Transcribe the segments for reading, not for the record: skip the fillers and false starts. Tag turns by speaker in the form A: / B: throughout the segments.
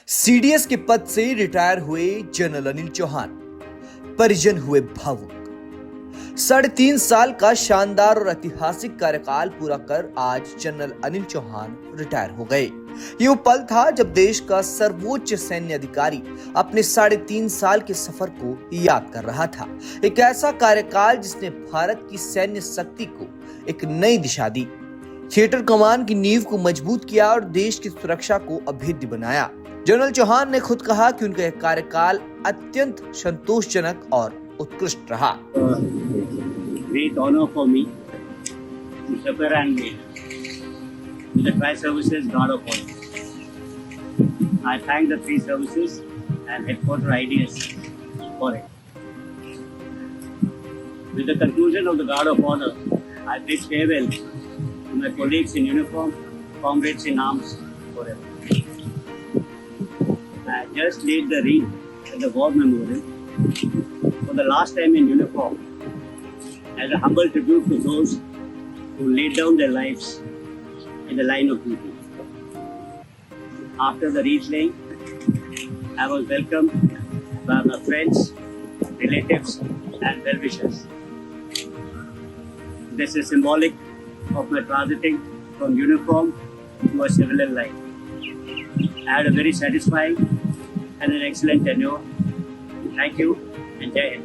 A: CDS के पद से रिटायर हुए जनरल अनिल चौहान, परिजन हुए भावुक। 3.5 साल का शानदार और ऐतिहासिक कार्यकाल पूरा कर आज जनरल अनिल चौहान रिटायर हो गए। ये वो पल था जब देश का सर्वोच्च सैन्य अधिकारी अपने 3.5 साल के सफर को याद कर रहा था। एक ऐसा कार्यकाल जिसने भारत की सैन्य शक्ति को एक नई दिशा दी, थिएटर कमान की नींव को मजबूत किया और देश की सुरक्षा को अभेद्य बनाया। जनरल चौहान ने खुद कहा कि उनका यह कार्यकाल अत्यंत संतोषजनक और उत्कृष्ट रहा।
B: Great honor for me to suffer and with the Tri-Services Guard of Honor. I thank the three services and headquarter IDS for it. With the conclusion of the Guard of Honor, I bid farewell to my colleagues in uniform, comrades in arms forever. I just laid the wreath at the War Memorial for the last time in uniform as a humble tribute to those who laid down their lives in the line of duty. After the wreath laying, I was welcomed by my friends, relatives and well-wishers. This is symbolic of my transiting from uniform to a civilian life. I had a very satisfying and an excellent tenure. Thank you and Jai Hind.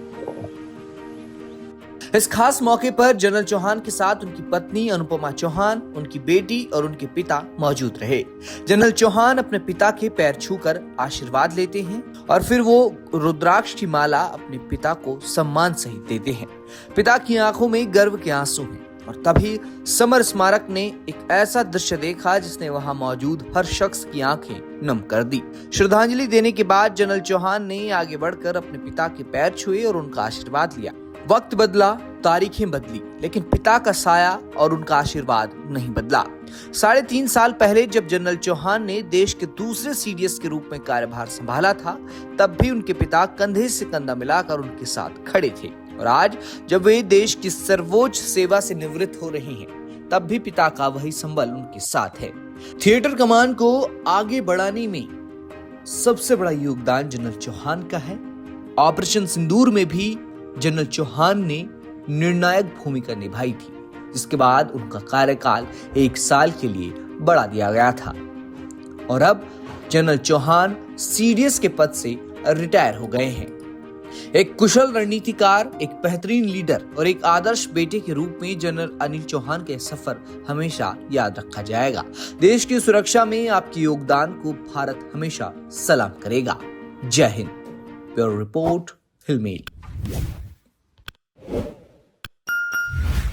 A: इस खास मौके पर general Chauhan के साथ उनकी पत्नी अनुपमा चौहान, उनकी बेटी और उनके पिता मौजूद रहे। जनरल चौहान अपने पिता के पैर छूकर आशीर्वाद लेते हैं और फिर वो रुद्राक्ष की माला अपने पिता को सम्मान सहित देते हैं। पिता की आंखों में गर्व के आंसू हैं और तभी समर स्मारक ने एक ऐसा दृश्य देखा जिसने वहां मौजूद हर शख्स की आंखें नम कर दी। श्रद्धांजलि देने के बाद जनरल चौहान ने आगे बढ़कर अपने पिता के पैर छुए और उनका आशीर्वाद लिया। वक्त बदला, तारीखें बदली, लेकिन पिता का साया और उनका आशीर्वाद नहीं बदला। 3.5 साल पहले जब जनरल चौहान ने देश के दूसरे सीडीएस के रूप में कार्यभार संभाला था, तब भी उनके पिता कंधे से कंधा मिलाकर उनके साथ खड़े थे और आज जब वे देश की सर्वोच्च सेवा से निवृत्त हो रहे हैं, तब भी पिता का वही संबल उनके साथ है। थिएटर कमान को आगे बढ़ाने में सबसे बड़ा योगदान जनरल चौहान का है। ऑपरेशन सिंदूर में भी जनरल चौहान ने निर्णायक भूमिका निभाई थी, जिसके बाद उनका कार्यकाल 1 साल के लिए बढ़ा दिया गया था और अब जनरल चौहान सीडीएस के पद से रिटायर हो गए हैं। एक कुशल रणनीतिकार, एक बेहतरीन लीडर और एक आदर्श बेटे के रूप में जनरल अनिल चौहान का सफर हमेशा याद रखा जाएगा। देश की सुरक्षा में आपके योगदान को भारत हमेशा सलाम करेगा। जय हिंद। Bureau report, हिलमेल।